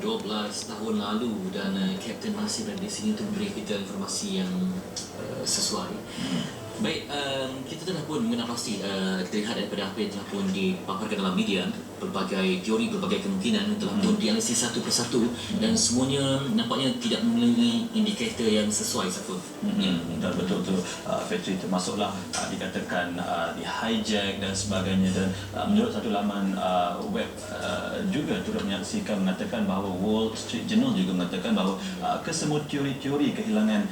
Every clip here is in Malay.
12 tahun lalu dan Kapten masih berada di sini untuk memberi kita informasi yang sesuai. Baik, kita telah pun mengenal pasti terlihat daripada apa yang telah pun dipaparkan dalam media, berbagai teori, berbagai kemungkinan telah pun dianalisis satu persatu dan semuanya nampaknya tidak memiliki indikator yang sesuai satu. Betul-betul Fetri, termasuklah dikatakan di hijack dan sebagainya, dan menurut satu laman web juga turut menyaksikan mengatakan bahawa Wall Street Journal juga mengatakan bahawa kesemua teori-teori kehilangan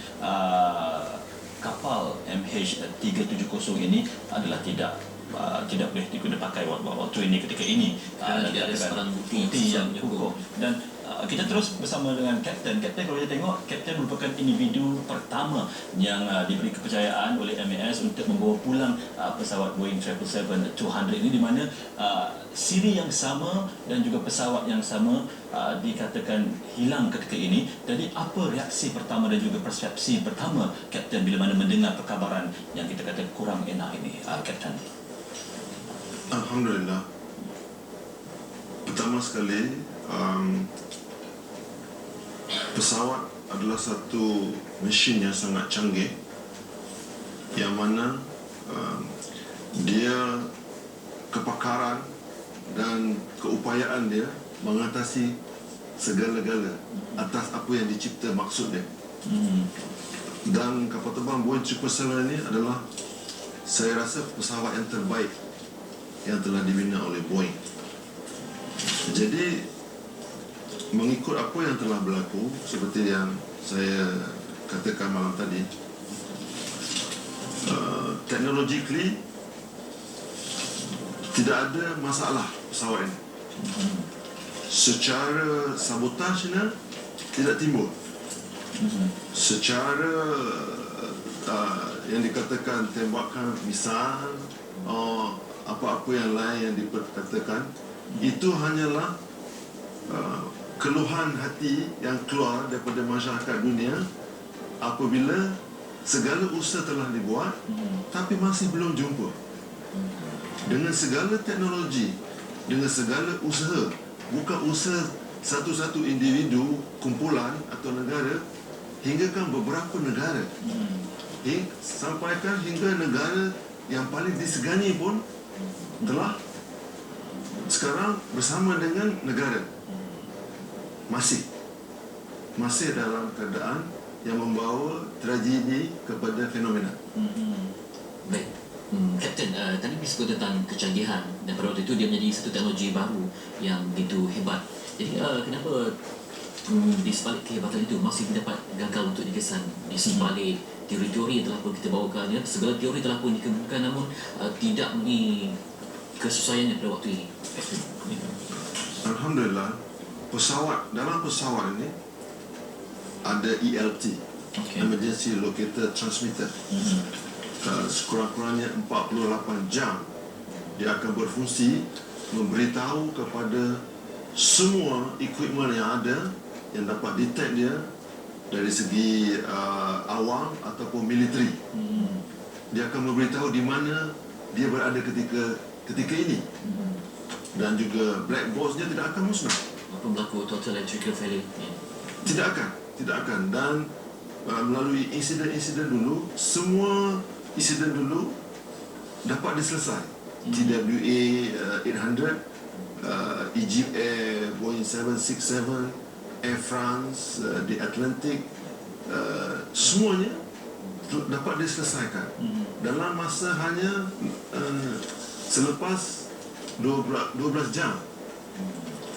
kapal MH370 ini adalah tidak boleh digunakan pakai waktu ini ketika ini. Tidak ada sebarang bukti yang cukup. Dan kita terus bersama dengan Kapten. Kapten, kalau kita tengok, Kapten merupakan individu pertama yang diberi kepercayaan oleh MAS untuk membawa pulang pesawat Boeing 777-200 ini, di mana siri yang sama dan juga pesawat yang sama dikatakan hilang ketika ini. Jadi apa reaksi pertama dan juga persepsi pertama Kapten bila mana mendengar perkabaran yang kita kata kurang enak ini, Kapten? Alhamdulillah. Pertama sekali, pesawat adalah satu mesin yang sangat canggih, yang mana dia kepakaran dan keupayaan dia mengatasi segala-gala atas apa yang dicipta maksud dia. Dan kapal terbang Boeing 777 ini adalah, saya rasa, pesawat yang terbaik yang telah dibina oleh Boeing. Jadi mengikut apa yang telah berlaku, seperti yang saya katakan malam tadi, technologically tidak ada masalah pesawat ini. Secara sabotajnya tidak timbul. Secara yang dikatakan tembakan misal, apa-apa yang lain yang diperkatakan, itu hanyalah keluhan hati yang keluar daripada masyarakat dunia apabila segala usaha telah dibuat tapi masih belum jumpa. Dengan segala teknologi, dengan segala usaha, bukan usaha satu-satu individu, kumpulan atau negara, hinggakan beberapa negara, sampaikan hingga negara yang paling disegani pun telah sekarang bersama dengan negara masih dalam keadaan yang membawa tragedi kepada fenomena. Baik, Kapten, tadi disebut tentang kecanggihan dan pada waktu itu dia menjadi satu teknologi baru yang begitu hebat. Jadi kenapa di sebalik kehebatan itu masih dapat gagal untuk dikesan di sebalik teori-teori yang telah pun kita bawakan, ya? Segala teori telah pun dikemukakan namun tidak mempunyai kesesuaiannya pada waktu ini. Alhamdulillah, dalam pesawat ini ada ELT, Emergency Locator Transmitter. Sekurang-kurangnya 48 jam dia akan berfungsi memberitahu kepada semua equipment yang ada yang dapat detect dia dari segi awam ataupun militeri. Dia akan memberitahu di mana dia berada ketika ini. Dan juga black box dia tidak akan musnah. Apa berlaku total electrical failure? Tidak akan. Dan melalui insiden-insiden dulu, semua insiden dulu dapat diselesai. TWA 800, Egypt Air, Boeing 767, Air France, The Atlantic, semuanya dapat diselesaikan dalam masa hanya selepas 12 jam,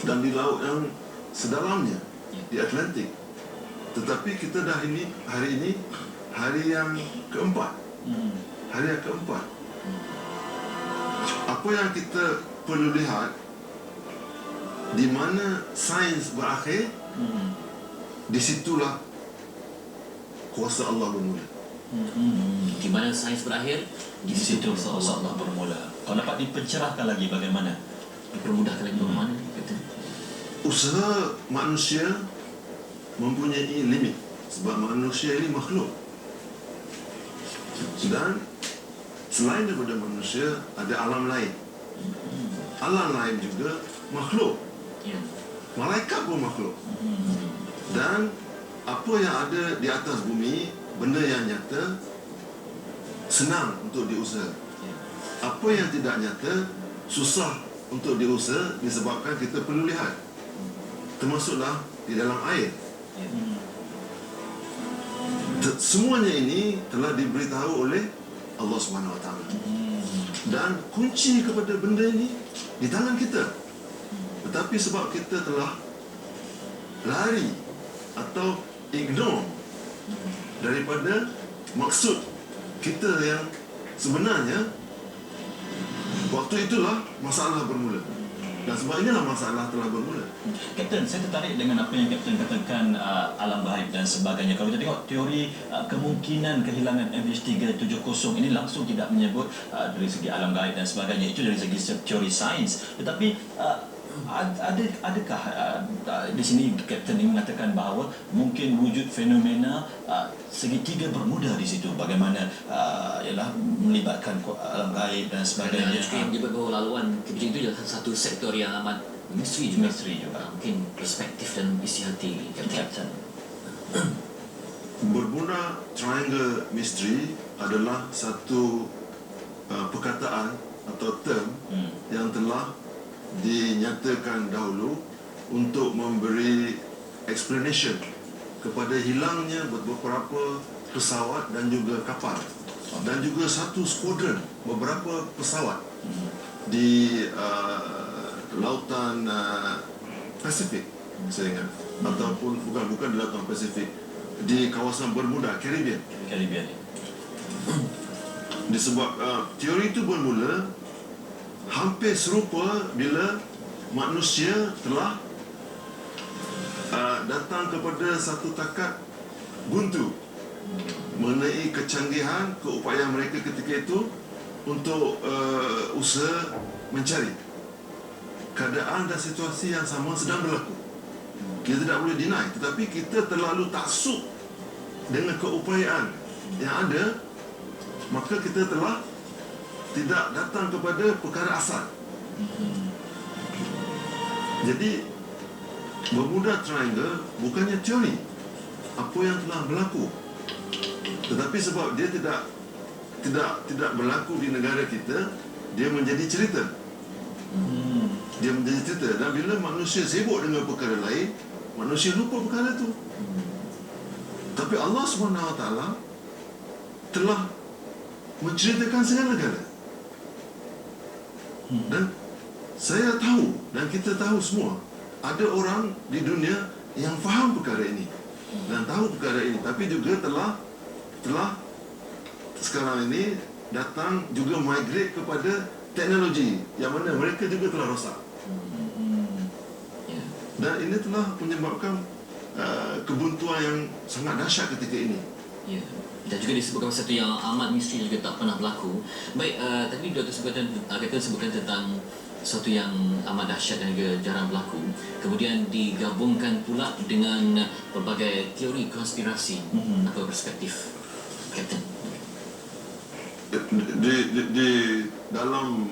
dan di laut yang sedalamnya, di Atlantik. Tetapi kita dah hari ini hari yang keempat. Apa yang kita perlu lihat, di mana sains berakhir, disitulah kuasa Allah bermula. Di mana sains berakhir, di situ kuasa Allah bermula. Kalau dapat dipencerahkan lagi bagaimana? Dipermudahkan lagi bagaimana? Usaha manusia mempunyai limit, sebab manusia ini makhluk. Dan selain daripada manusia, ada alam lain. Alam lain juga makhluk. malaikat pun makhluk. Dan apa yang ada di atas bumi, benda yang nyata, senang untuk diusaha. Apa yang tidak nyata, susah untuk diusaha disebabkan kita perlu lihat. Termasuklah di dalam air. Semuanya ini telah diberitahu oleh Allah SWT. Dan kunci kepada benda ini di tangan kita. Tetapi sebab kita telah lari atau ignore daripada maksud kita yang sebenarnya, waktu itulah masalah bermula. Dan sebab inilah masalah telah bermula. Kapten, saya tertarik dengan apa yang Kapten katakan, alam gaib dan sebagainya. Kalau kita tengok teori kemungkinan kehilangan MH370 ini langsung tidak menyebut dari segi alam gaib dan sebagainya. Itu dari segi teori sains. Tetapi adakah di sini Kapten ingin mengatakan bahawa mungkin wujud fenomena segitiga bermuda di situ, bagaimana ialah melibatkan alam gaib dan Dan sebagainya. juga yang menyebut bahawa laluan kebijakan itu adalah satu sektor yang amat misteri juga. Mungkin perspektif dan isi hati Kapten. Bermuda Triangle Mystery adalah satu perkataan atau term yang telah dinyatakan dahulu untuk memberi explanation kepada hilangnya beberapa pesawat dan juga kapal, dan juga satu skuadron beberapa pesawat di lautan Pasifik, saya ingat, ataupun bukan di lautan Pasifik, di kawasan Bermuda, Caribbean. Disebab teori itu bermula hampir serupa bila manusia telah datang kepada satu takat buntu mengenai kecanggihan keupayaan mereka ketika itu untuk usaha mencari. Keadaan dan situasi yang sama sedang berlaku. Kita tidak boleh deny, tetapi kita terlalu taksub dengan keupayaan yang ada, maka kita telah tidak datang kepada perkara asal. Jadi Bermuda Triangle bukannya teori apa yang telah berlaku, tetapi sebab dia tidak berlaku di negara kita, dia menjadi cerita. Dia menjadi cerita. Dan bila manusia sibuk dengan perkara lain, manusia lupa perkara itu. Tapi Allah SWT telah menceritakan segala-galanya. Dan saya tahu, dan kita tahu semua, ada orang di dunia yang faham perkara ini dan tahu perkara ini, tapi juga telah sekarang ini datang juga migrate kepada teknologi yang mana mereka juga telah rosak. Dan ini telah menyebabkan kebuntuan yang sangat dahsyat ketika ini. Ya. Dan juga disebutkan satu yang amat misteri juga tak pernah berlaku. Baik, tadi Dr. sebutkan tentang sesuatu yang amat dahsyat dan juga jarang berlaku. Kemudian digabungkan pula dengan berbagai teori konspirasi. Apa perspektif Kapten? Di dalam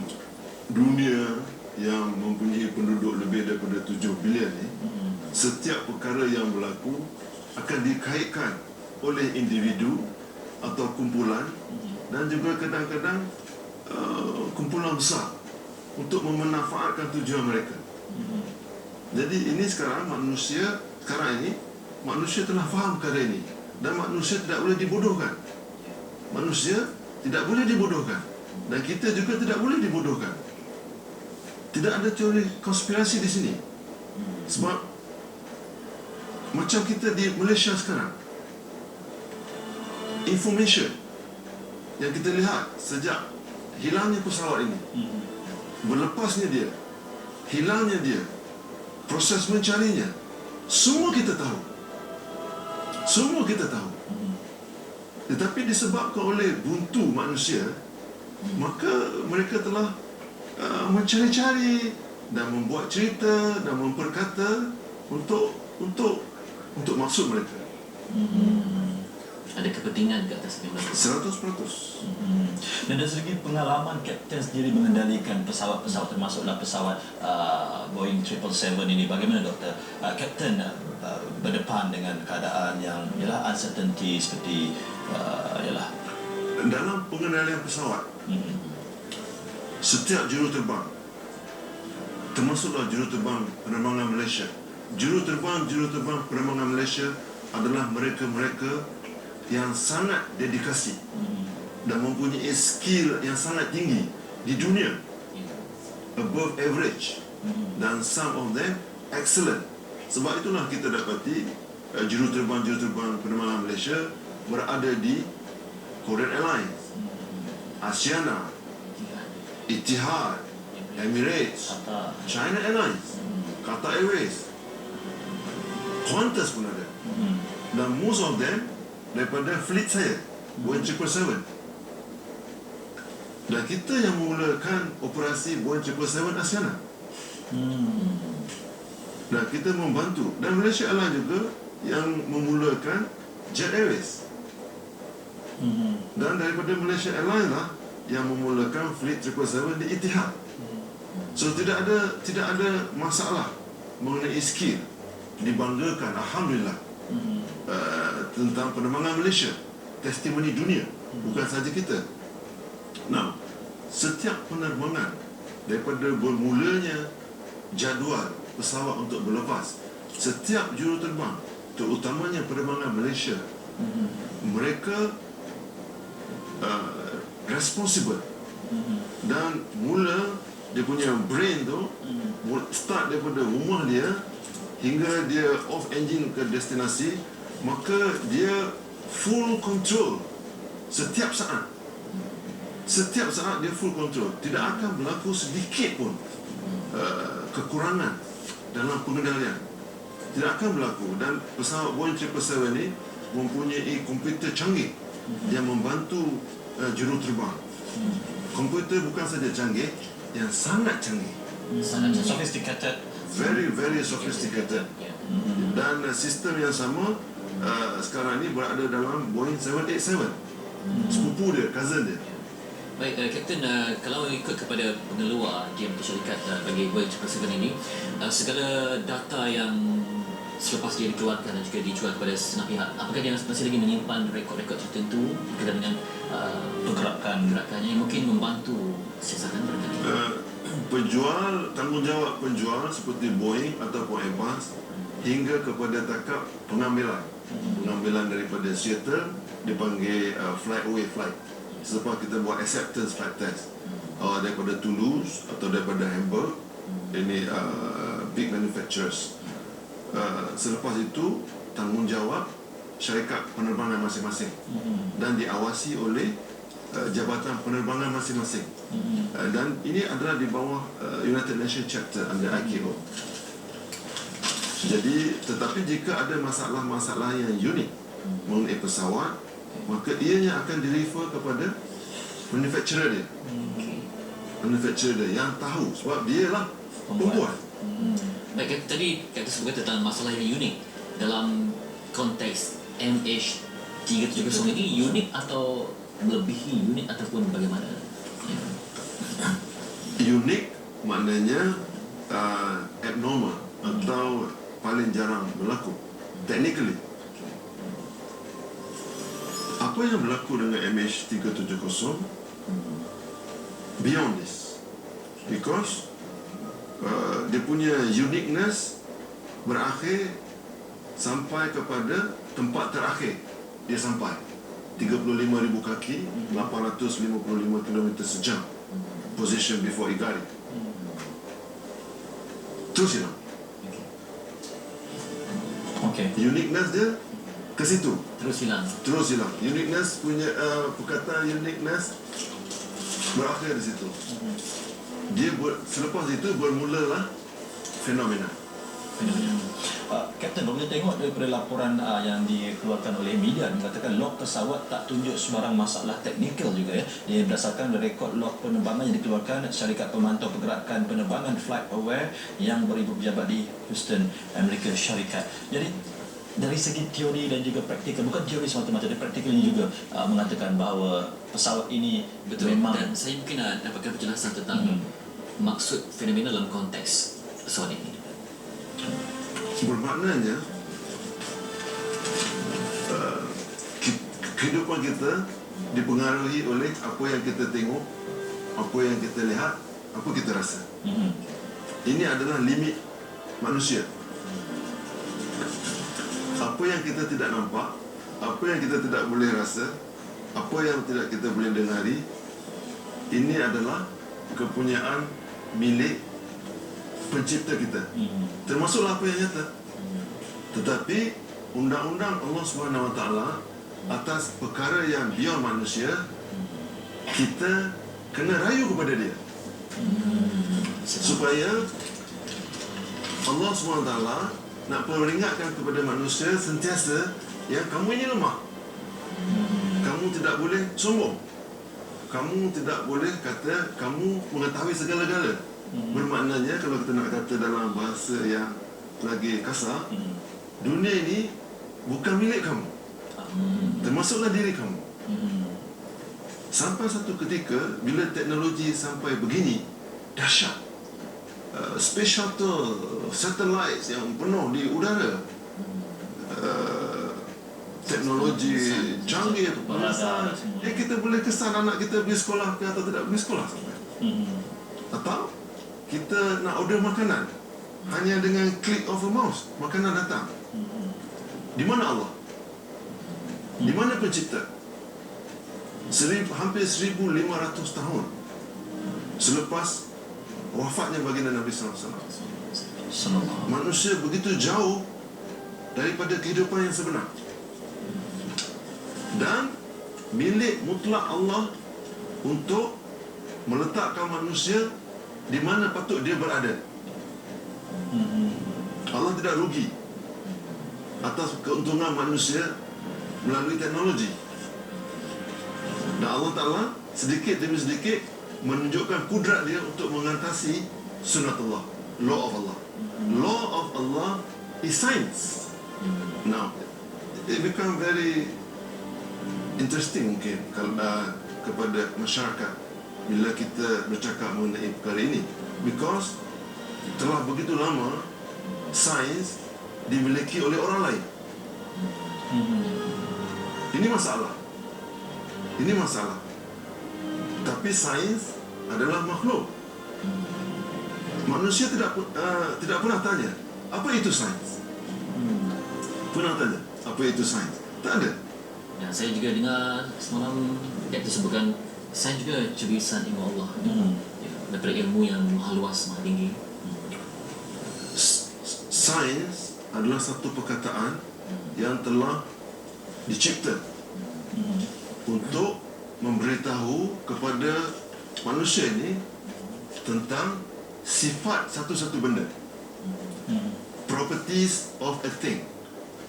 dunia yang mempunyai penduduk lebih daripada 7 bilion ni, setiap perkara yang berlaku akan dikaitkan oleh individu atau kumpulan, dan juga kadang-kadang kumpulan besar untuk memanfaatkan tujuan mereka. Jadi ini sekarang manusia telah faham perkara ini, dan manusia tidak boleh dibodohkan. Manusia tidak boleh dibodohkan, dan kita juga tidak boleh dibodohkan. Tidak ada teori konspirasi di sini. Sebab macam kita di Malaysia sekarang, information yang kita lihat sejak hilangnya pesawat ini, berlepasnya dia, hilangnya dia, proses mencarinya, semua kita tahu. Semua kita tahu. Tetapi disebabkan oleh buntu manusia, maka mereka telah mencari-cari dan membuat cerita dan memperkata untuk maksud mereka. ada kepentingan ke atas yang berlaku. 100%. Dan dari segi pengalaman Kapten sendiri mengendalikan pesawat-pesawat termasuklah pesawat Boeing 777 ini, bagaimana Doktor? Kapten berdepan dengan keadaan yang ialah uncertainty seperti ialah Dalam pengendalian pesawat, setiap juruterbang, termasuklah juruterbang penerbangan Malaysia, juruterbang penerbangan Malaysia adalah mereka-mereka yang sangat dedikasi dan mempunyai skill yang sangat tinggi di dunia, above average, dan some of them excellent. Sebab itulah kita dapati juruterbang penerbangan Malaysia berada di Korean Airlines, Asiana, Etihad, Emirates, China Airlines, Qatar Airways, Qantas pun ada. Dan most of them daripada fleet saya, Boeing 777. Dan kita yang memulakan operasi Boeing 777 Asiana. Dan kita membantu. Dan Malaysia Airlines juga yang memulakan Jet Airways. Dan daripada Malaysia Airlines lah yang memulakan fleet 777 di Etihad. So tidak ada masalah mengenai skill. Dibanggakan, alhamdulillah, tentang penerbangan Malaysia, testimoni dunia, bukan saja kita. Nah, setiap penerbangan daripada bermulanya jadual pesawat untuk berlepas, setiap juruterbang, terutamanya penerbangan Malaysia, mereka responsible. Dan mula dia punya brain tu start daripada rumah dia hingga dia off engine ke destinasi, maka dia full control setiap saat. Setiap saat dia full control. Tidak akan berlaku sedikit pun kekurangan dalam pengendalian. Tidak akan berlaku. Dan pesawat Boeing 777 ini mempunyai komputer canggih yang membantu juruterbang. Komputer bukan saja canggih, yang sangat canggih, Sangat sophisticated. very sophisticated. Dan sistem yang sama sekarang ini berada dalam Boeing 787. Sepupu dia, cousin dia. Baik, Kapten, kalau ikut kepada pengeluar JMT syarikat bagi Boeing 777 ini, segala data yang selepas dia dikeluarkan dan juga dijual kepada setengah pihak, apakah dia masih lagi menyimpan rekod-rekod tertentu berkaitan dengan pergerakannya yang mungkin membantu siasatan berkaitan? Penjual, tanggungjawab penjual seperti Boeing ataupun Airbus hingga kepada takap pengambilan daripada Seattle dipanggil flight away flight. Selepas kita buat acceptance flight test daripada Toulouse atau daripada Hamburg, ini big manufacturers. Selepas itu tanggungjawab syarikat penerbangan masing-masing dan diawasi oleh jabatan penerbangan masing-masing. Dan ini adalah di bawah United Nations Chapter under ICAO. Jadi, tetapi jika ada masalah-masalah yang unik mengenai pesawat, maka ianya akan direfer kepada manufacturer dia. Manufacturer dia yang tahu, sebab dia lah pembuat. Baik, tadi Kapten sebut tentang masalah yang unik dalam konteks MH370 ini, unik atau melebihi unik ataupun bagaimana? Unik maknanya abnormal atau paling jarang berlaku technically. Apa yang berlaku dengan MH370 beyond this, because dia punya uniqueness berakhir sampai kepada tempat terakhir dia sampai 35,000 kaki, 855 km sejam, position before Igari. Terus hilang. Uniqueness dia ke situ. Terus hilang. Uniqueness punya perkataan uniqueness berakhir di situ. Dia selepas itu bermulalah fenomena. Kapten, boleh tengok daripada laporan yang dikeluarkan oleh media mengatakan log pesawat tak tunjuk sebarang masalah teknikal juga ya. Dia berdasarkan rekod log penerbangan yang dikeluarkan syarikat pemantau pergerakan penerbangan FlightAware yang beribu pejabat di Houston, Amerika Syarikat. Jadi dari segi teori dan juga praktikal, bukan teori semata-mata, dari praktikalnya juga mengatakan bahawa pesawat ini Betul. memang Dan saya mungkin nak dapatkan penjelasan tentang maksud fenomena dalam konteks pesawat ini. Bermaknanya kehidupan kita dipengaruhi oleh apa yang kita tengok, apa yang kita lihat, apa kita rasa. Ini adalah limit manusia. Apa yang kita tidak nampak, apa yang kita tidak boleh rasa, apa yang tidak kita boleh dengari, ini adalah kepunyaan milik pencipta kita. Termasuklah apa yang nyata. Tetapi undang-undang Allah SWT atas perkara yang beyond manusia, kita kena rayu kepada dia supaya Allah SWT nak peringatkan kepada manusia sentiasa yang kamu ini lemah. Kamu tidak boleh sombong. Kamu tidak boleh kata kamu mengetahui segala-gala. Bermaknanya kalau kita nak kata dalam bahasa yang lagi kasar, dunia ini bukan milik kamu, termasuklah diri kamu. Sampai satu ketika bila teknologi sampai begini dahsyat, space shuttle, satelit yang penuh di udara, teknologi canggih, pemanasan, kita boleh kesan anak kita pergi sekolah ke atau tidak pergi sekolah sampai. Atau kita nak order makanan, hanya dengan klik of a mouse makanan datang. Di mana Allah? Di mana pencipta? Hampir 1,500 tahun selepas wafatnya baginda Nabi SAW, manusia begitu jauh daripada kehidupan yang sebenar. Dan milik mutlak Allah untuk meletakkan manusia di mana patut dia berada. Allah tidak rugi atas keuntungan manusia melalui teknologi. Dan Allah Ta'ala sedikit demi sedikit menunjukkan kudrat dia untuk mengatasi sunnatullah, law of Allah. Law of Allah is science. Now, it become very interesting mungkin kalau kepada masyarakat bila kita bercakap mengenai perkara ini, because telah begitu lama sains dimiliki oleh orang lain. Ini masalah. Ini masalah. Tapi sains adalah makhluk. Manusia tidak pernah tanya apa itu sains. Pernah tanya apa itu sains? Tak ada. Dan saya juga dengar semalam Kapten sebutkan sains juga cubisan ilmu Allah. Daripada ilmu yang maha luas, maha tinggi. Sains adalah satu perkataan yang telah dicipta untuk memberitahu kepada manusia ini tentang sifat satu-satu benda, properties of a thing,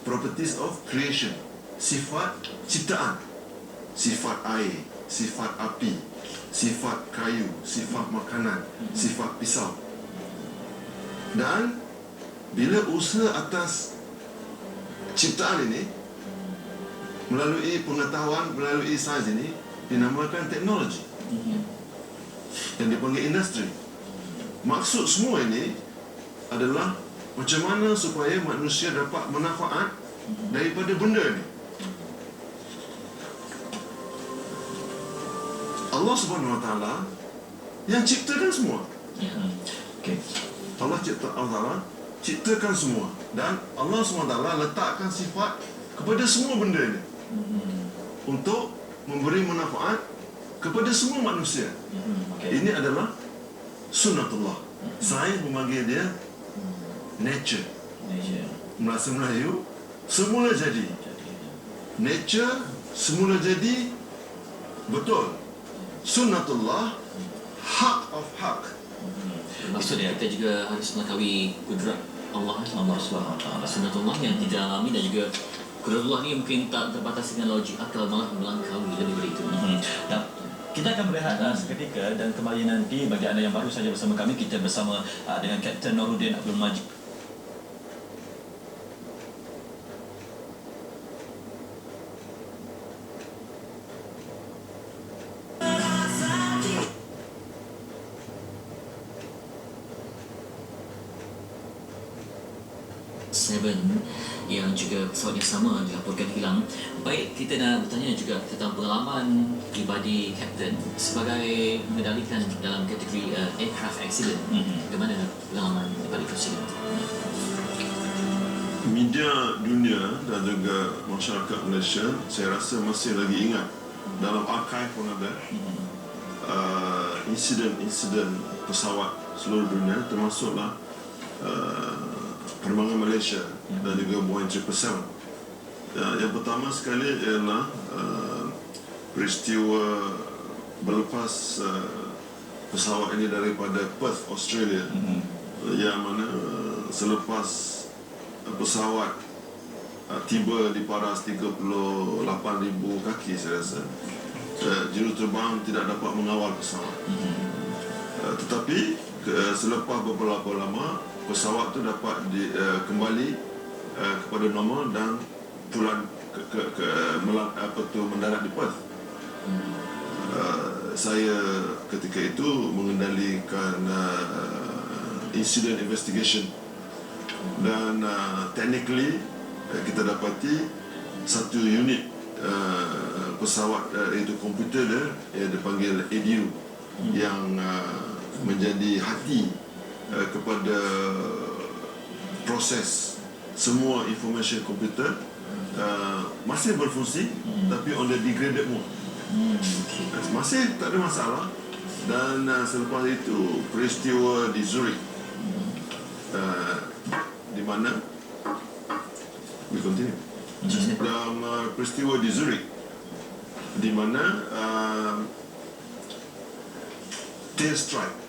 properties of creation, sifat ciptaan, sifat air, sifat api, sifat kayu, sifat makanan, sifat pisau. Dan bila usaha atas ciptaan ini melalui pengetahuan, melalui sains ini dinamakan teknologi yang dipanggil industri. Maksud semua ini adalah macam mana supaya manusia dapat manfaat daripada benda ini. Allah Subhanahu Wa Taala yang ciptakan semua. Allah ciptakan semua, dan Allah SWT letakkan sifat kepada semua benda ini untuk memberi manfaat kepada semua manusia. Ini adalah sunnatullah. Sains memanggil dia nature. Bahasa Melayu, semula jadi. Nature semula jadi, betul. Sunnatullah, hak of hak. Maksudnya kita juga harus mengetahui kudrat Allah SWT, sunnatullah yang tidak alami, dan juga kudratullah ni mungkin tak terbatas dengan logik akal, malah melangkaui lebih dari itu. Dan kita akan berehat seketika, dan kembali nanti bagi anda yang baru saja bersama kami, kita bersama dengan Kapten Noordin Abdul Majid. yang juga pesawat yang sama dilaporkan hilang. Baik, kita nak bertanya juga tentang pengalaman pribadi Kapten sebagai mengendalikan dalam kategori aircraft accident. Bagaimana pengalaman dapat dikongsikan? Media dunia dan juga masyarakat Malaysia, saya rasa masih lagi ingat dalam archive pun ada insiden pesawat seluruh dunia, termasuklah penerbangan Malaysia dan juga Boeing 777. Yang pertama sekali ialah peristiwa berlepas pesawat ini daripada Perth, Australia, yang mana selepas pesawat tiba di paras 38,000 kaki, saya rasa juruterbang tidak dapat mengawal pesawat. Tetapi selepas beberapa lama pesawat itu dapat kembali kepada normal dan pulang mendarat di Perth. Saya ketika itu mengendalikan incident investigation dan technically kita dapati satu unit pesawat itu komputer dia dipanggil ADU yang menjadi hati kepada proses semua information komputer masih berfungsi tapi on the degraded mode. Masih tak ada masalah. Dan selepas itu peristiwa di Zurich, di mana we continue dalam peristiwa di Zurich, di mana tail strike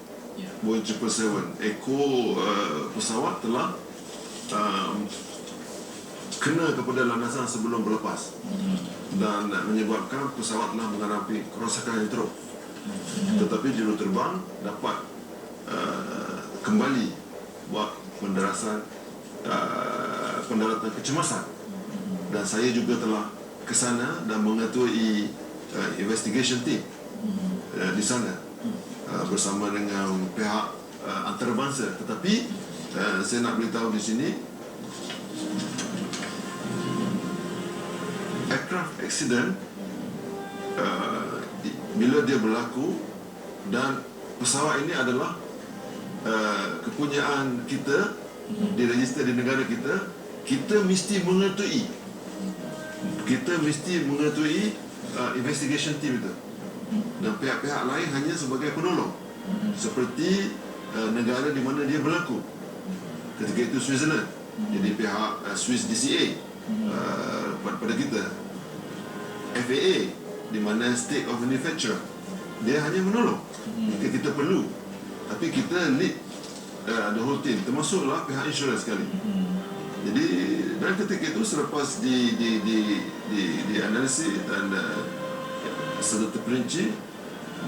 Boeing 777, ekor pesawat telah kena kepada landasan sebelum berlepas dan menyebabkan pesawat telah mengalami kerosakan yang teruk. Tetapi juruterbang dapat kembali buat pendaratan kecemasan, dan saya juga telah ke sana dan mengetuai investigation team di sana bersama dengan pihak antarabangsa. Tetapi saya nak beritahu di sini, aircraft accident bila dia berlaku dan pesawat ini adalah kepunyaan kita, diregister di negara kita, kita mesti mengetuai investigation team itu, dan pihak-pihak lain hanya sebagai penolong, seperti negara di mana dia berlaku. Ketika itu Switzerland, jadi pihak Swiss DCA pada kita, FAA di mana State of Manufacture, dia hanya menolong jika kita perlu, tapi kita lead the whole team, termasuklah pihak insurans sekali. Jadi dan ketika itu selepas di analisis dan secara terperinci,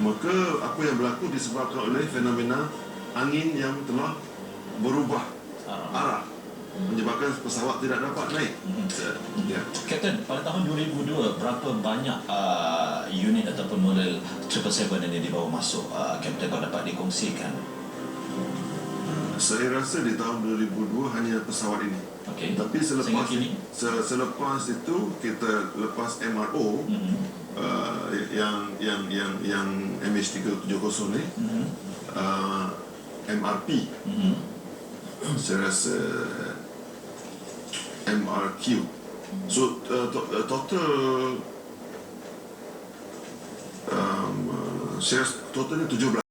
maka apa yang berlaku disebabkan oleh fenomena angin yang telah berubah arah, menyebabkan pesawat tidak dapat naik. Kapten, pada tahun 2002 berapa banyak unit ataupun model 777 yang dibawa masuk? Kapten, kalau dapat dikongsikan. Saya rasa di tahun 2002 hanya pesawat ini. Tapi selepas itu kita lepas MRO, yang MH370 ni, MRP, saya rasa MRQ. So total saya rasa totalnya 17.